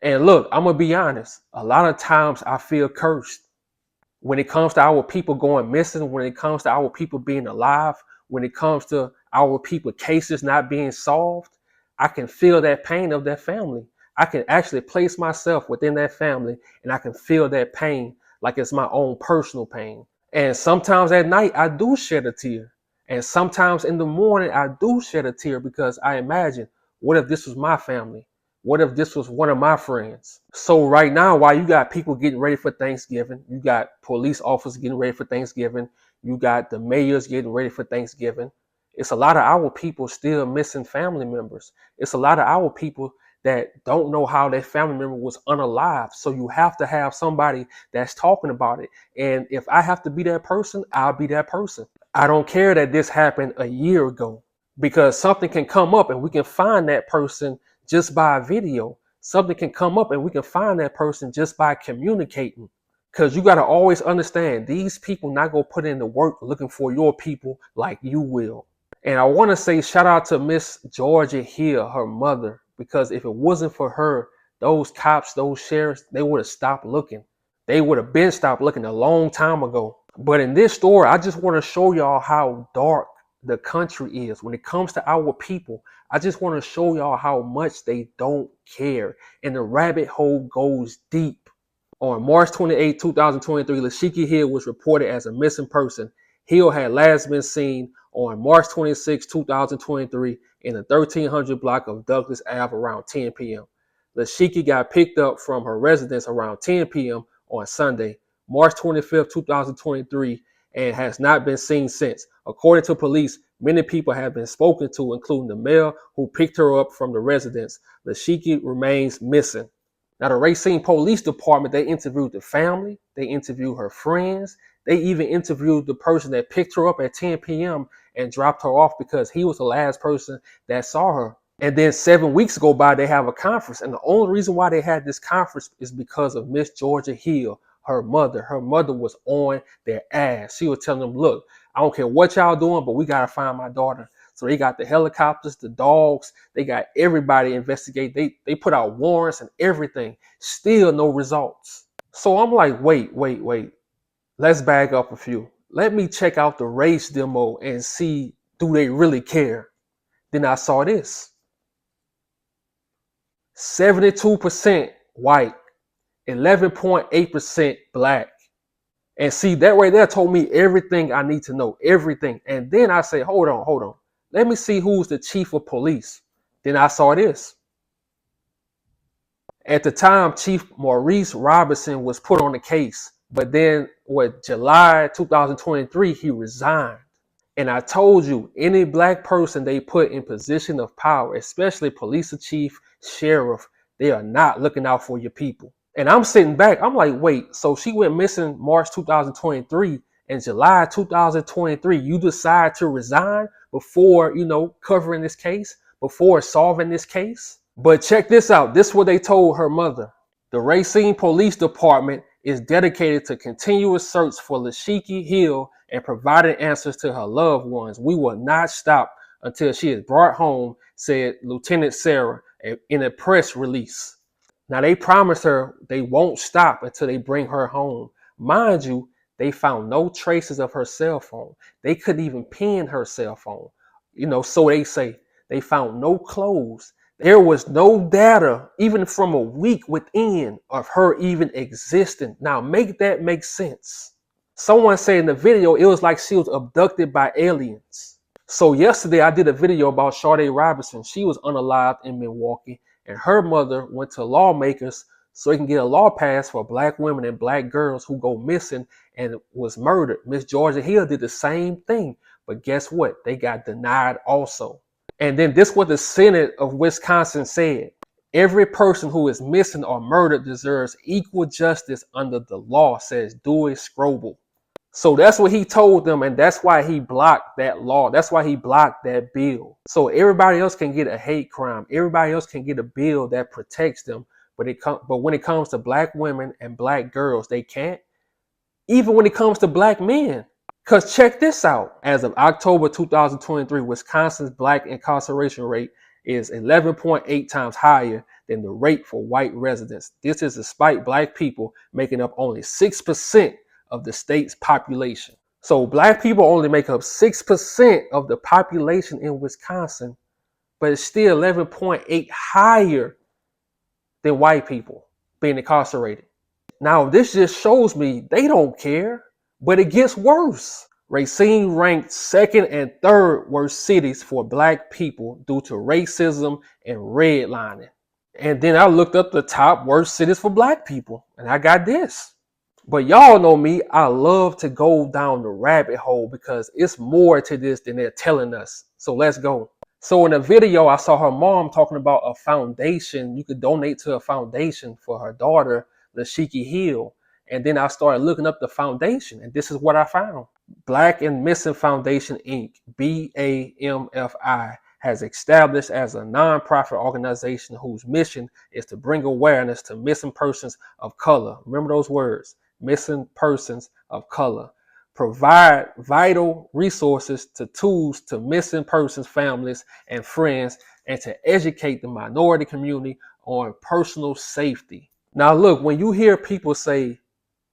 And look, I'm gonna be honest. A lot of times I feel cursed when it comes to our people going missing, when it comes to our people being alive, when it comes to our people cases not being solved. I can feel that pain of that family. I can actually place myself within that family and I can feel that pain like it's my own personal pain. And sometimes at night I do shed a tear. And sometimes in the morning I do shed a tear because I imagine, what if this was my family? What if this was one of my friends? So right now, while you got people getting ready for Thanksgiving, you got police officers getting ready for Thanksgiving, you got the mayors getting ready for Thanksgiving. It's a lot of our people still missing family members. It's a lot of our people that don't know how their family member was unalive. So you have to have somebody that's talking about it. And if I have to be that person, I'll be that person. I don't care that this happened a year ago because something can come up and we can find that person just by a video. Something can come up and we can find that person just by communicating. Because you got to always understand these people not going to put in the work looking for your people like you will. And I want to say shout out to Miss Georgia Hill, her mother, because if it wasn't for her, those cops, those sheriffs, they would have stopped looking. They would have been stopped looking a long time ago. But in this story, I just want to show y'all how dark the country is when it comes to our people. I just want to show y'all how much they don't care. And the rabbit hole goes deep. On March 28, 2023, Lasheky Hill was reported as a missing person. Hill had last been seen on March 26, 2023 in the 1300 block of Douglas Ave around 10 p.m. Lasheky got picked up from her residence around 10 p.m. on Sunday, March 25th, 2023, and has not been seen since. According to police, many people have been spoken to, including the male who picked her up from the residence. Lasheky remains missing. Now, the Racine Police Department, they interviewed the family, they interviewed her friends, they even interviewed the person that picked her up at 10 p.m. and dropped her off because he was the last person that saw her. And then 7 weeks go by, they have a conference. And the only reason why they had this conference is because of Miss Georgia Hill, her mother. Her mother was on their ass. She was telling them, look, I don't care what y'all doing, but we got to find my daughter. So they got the helicopters, the dogs, they got everybody investigate. They put out warrants and everything. Still no results. So I'm like, wait. Let's back up a few. Let me check out the race demo and see, do they really care? Then I saw this. 72% white, 11.8% black. And see, that right there told me everything I need to know, everything. And then I say, hold on. Let me see who's the chief of police. Then I saw this. At the time, Chief Maurice Robinson was put on the case. But then, July 2023, he resigned. And I told you, any black person they put in position of power, especially police chief, sheriff, they are not looking out for your people. And I'm sitting back, I'm like, wait, so she went missing March 2023, and July 2023, you decide to resign before, covering this case, before solving this case? But check this out. This is what they told her mother. The Racine Police Department is dedicated to continuous search for Lasheky Hill and providing answers to her loved ones. We will not stop until she is brought home, said Lieutenant Sarah in a press release. Now, they promised her they won't stop until they bring her home. Mind you, they found no traces of her cell phone. They couldn't even pin her cell phone. So they say. They found no clothes. There was no data, even from a week within, of her even existing. Now, make that make sense. Someone said in the video, it was like she was abducted by aliens. So yesterday, I did a video about Sade Robinson. She was unalived in Milwaukee, and her mother went to lawmakers so they can get a law passed for black women and black girls who go missing and was murdered. Miss Georgia Hill did the same thing, but guess what? They got denied also. And then this is what the Senate of Wisconsin said. Every person who is missing or murdered deserves equal justice under the law, says Dewey Scrobel. So that's what he told them, and that's why he blocked that law. That's why he blocked that bill. So everybody else can get a hate crime. Everybody else can get a bill that protects them. But when it comes to black women and black girls, they can't. Even when it comes to black men. Because check this out. As of October 2023, Wisconsin's black incarceration rate is 11.8 times higher than the rate for white residents. This is despite black people making up only 6% of the state's population. So black people only make up 6% of the population in Wisconsin, but it's still 11.8 higher than white people being incarcerated. Now, this just shows me they don't care, but it gets worse. Racine ranked second and third worst cities for black people due to racism and redlining. And then I looked up the top worst cities for black people, and I got this. But y'all know me, I love to go down the rabbit hole because it's more to this than they're telling us. So let's go. So in a video, I saw her mom talking about a foundation. You could donate to a foundation for her daughter, Lasheky Hill. And then I started looking up the foundation, and this is what I found. Black and Missing Foundation, Inc., BAMFI, has established as a nonprofit organization whose mission is to bring awareness to missing persons of color. Remember those words, missing persons of color. Provide vital resources to tools to missing persons, families, and friends, and to educate the minority community on personal safety. Now, look, when you hear people say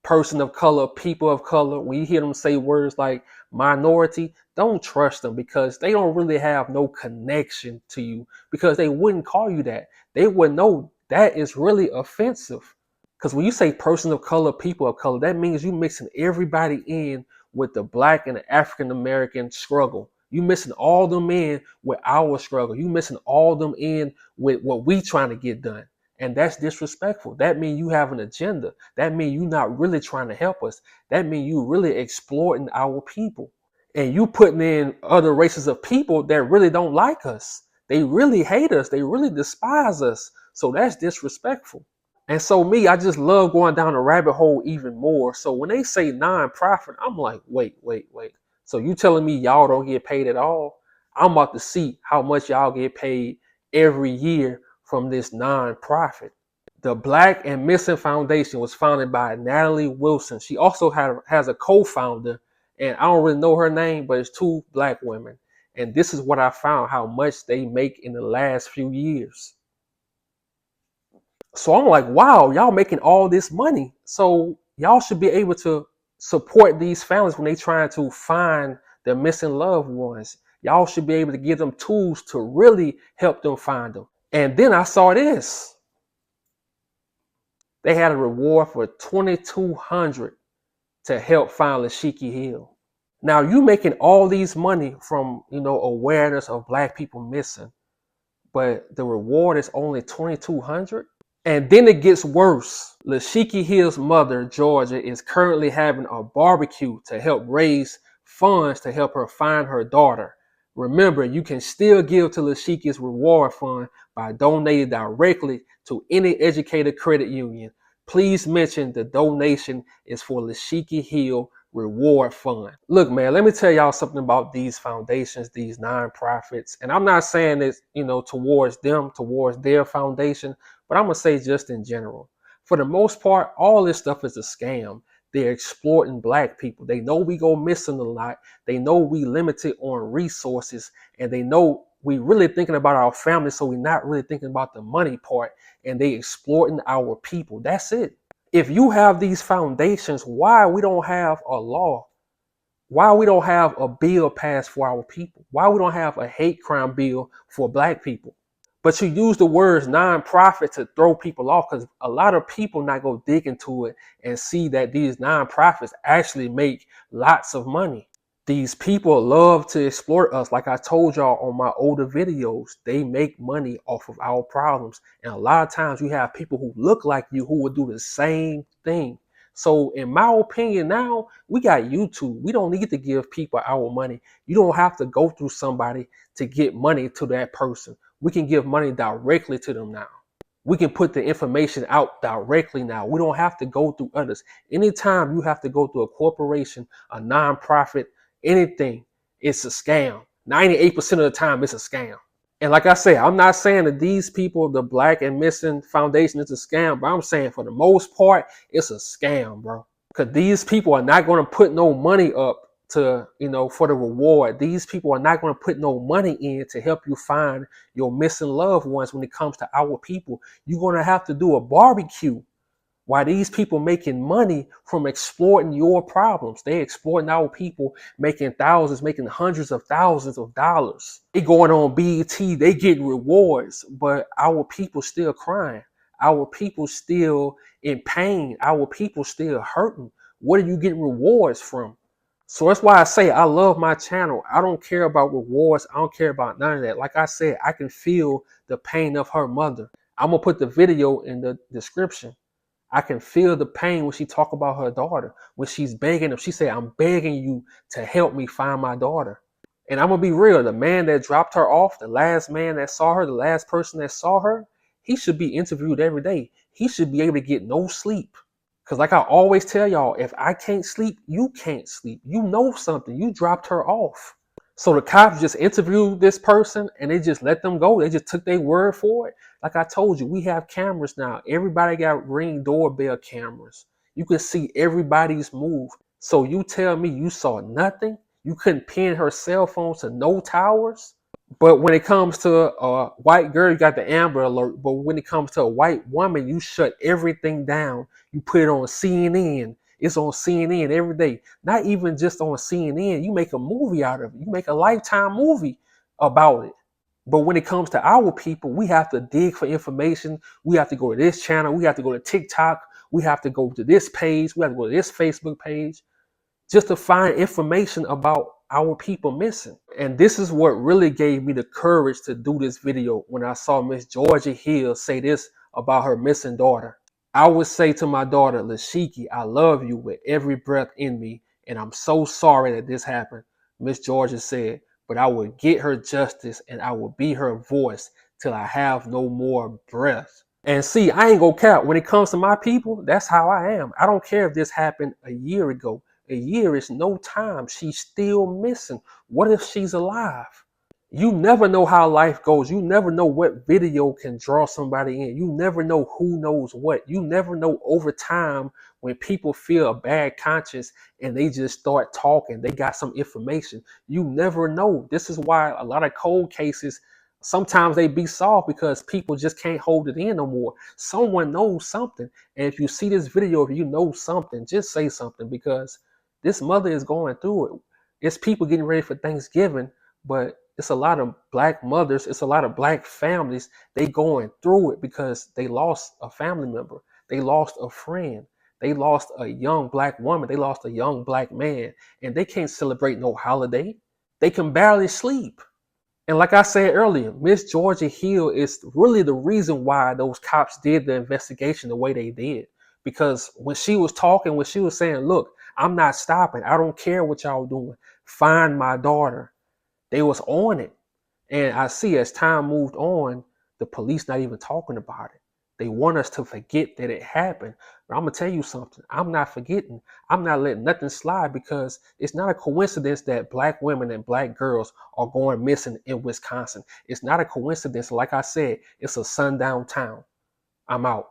person of color, people of color, when you hear them say words like minority, don't trust them because they don't really have no connection to you, because they wouldn't call you that. They would know that is really offensive. Because when you say person of color, people of color, that means you mixing everybody in with the black and the African American struggle. You missing all them in with our struggle. You missing all them in with what we trying to get done. And that's disrespectful. That means you have an agenda. That means you're not really trying to help us. That means you really exploiting our people. And you putting in other races of people that really don't like us. They really hate us. They really despise us. So that's disrespectful. And so me, I just love going down the rabbit hole even more. So when they say nonprofit, I'm like, wait. So you telling me y'all don't get paid at all? I'm about to see how much y'all get paid every year from this nonprofit. The Black and Missing Foundation was founded by Natalie Wilson. She also has a co-founder, and I don't really know her name, but it's two black women. And this is what I found, how much they make in the last few years. So I'm like, wow, y'all making all this money. So y'all should be able to support these families when they trying to find their missing loved ones. Y'all should be able to give them tools to really help them find them. And then I saw this. They had a reward for $2,200 to help find Lasheky Hill. Now you making all these money from, awareness of black people missing, but the reward is only $2,200. And then it gets worse. Lasheky Hill's mother, Georgia, is currently having a barbecue to help raise funds to help her find her daughter. Remember, you can still give to Lasheky's reward fund by donating directly to any educator credit union. Please mention the donation is for Lasheky Hill Reward Fund. Look, man, let me tell y'all something about these foundations, these nonprofits. And I'm not saying this, towards them, towards their foundation, but I'm going to say just in general. For the most part, all this stuff is a scam. They're exploiting black people. They know we go missing a lot. They know we limited on resources, and they know we really thinking about our family, so we're not really thinking about the money part, and they exploiting our people. That's it. If you have these foundations, why we don't have a law? Why we don't have a bill passed for our people? Why we don't have a hate crime bill for black people? But you use the words nonprofit to throw people off, because a lot of people not go dig into it and see that these nonprofits actually make lots of money. These people love to exploit us. Like I told y'all on my older videos, they make money off of our problems. And a lot of times you have people who look like you who will do the same thing. So in my opinion, now we got YouTube. We don't need to give people our money. You don't have to go through somebody to get money to that person. We can give money directly to them now. We can put the information out directly now. We don't have to go through others. Anytime you have to go through a corporation, a nonprofit, anything, it's a scam. 98% of the time, it's a scam. And like I said, I'm not saying that these people, the Black and Missing Foundation, is a scam, but I'm saying for the most part, it's a scam, bro. Because these people are not going to put no money up to, for the reward. These people are not going to put no money in to help you find your missing loved ones. When it comes to our people, you're going to have to do a barbecue. Why these people making money from exploiting your problems? They exploiting our people, making thousands, making hundreds of thousands of dollars. They going on BET, they getting rewards, but our people still crying. Our people still in pain. Our people still hurting. What are you getting rewards from? So that's why I say I love my channel. I don't care about rewards. I don't care about none of that. Like I said, I can feel the pain of her mother. I'm gonna put the video in the description. I can feel the pain when she talk about her daughter, when she's begging him. She said, I'm begging you to help me find my daughter. And I'm going to be real. The man that dropped her off, the last man that saw her, the last person that saw her, he should be interviewed every day. He should be able to get no sleep. Because like I always tell y'all, if I can't sleep, you can't sleep. You know something. You dropped her off. So the cops just interviewed this person and they just let them go. They just took their word for it. Like I told you, we have cameras now. Everybody got Ring doorbell cameras. You can see everybody's move. So you tell me you saw nothing? You couldn't pin her cell phone to no towers? But when it comes to a white girl, you got the Amber Alert. But when it comes to a white woman, you shut everything down. You put it on CNN. It's on CNN every day. Not even just on CNN. You make a movie out of it. You make a Lifetime movie about it. But when it comes to our people, we have to dig for information. We have to go to this channel. We have to go to TikTok. We have to go to this page. We have to go to this Facebook page just to find information about our people missing. And this is what really gave me the courage to do this video when I saw Miss Georgia Hill say this about her missing daughter. I would say to my daughter, Lasheky, I love you with every breath in me, and I'm so sorry that this happened. Miss Georgia said, but I will get her justice and I will be her voice till I have no more breath. And see, I ain't gonna cap. When it comes to my people, that's how I am. I don't care if this happened a year ago. A year is no time. She's still missing. What if she's alive? You never know how life goes. You never know what video can draw somebody in. You never know who knows what. You never know over time when people feel a bad conscience and they just start talking. They got some information. You never know. This is why a lot of cold cases, sometimes they be solved because people just can't hold it in no more. Someone knows something. And if you see this video, if you know something, just say something, because this mother is going through it. It's people getting ready for Thanksgiving, but it's a lot of black mothers, it's a lot of black families, they going through it because they lost a family member, they lost a friend, they lost a young black woman, they lost a young black man, and they can't celebrate no holiday. They can barely sleep. And like I said earlier, Miss Georgia Hill is really the reason why those cops did the investigation the way they did. Because when she was talking, when she was saying, look, I'm not stopping, I don't care what y'all doing, find my daughter, they was on it. And I see as time moved on, the police not even talking about it. They want us to forget that it happened. But I'm going to tell you something. I'm not forgetting. I'm not letting nothing slide, because it's not a coincidence that black women and black girls are going missing in Wisconsin. It's not a coincidence. Like I said, it's a sundown town. I'm out.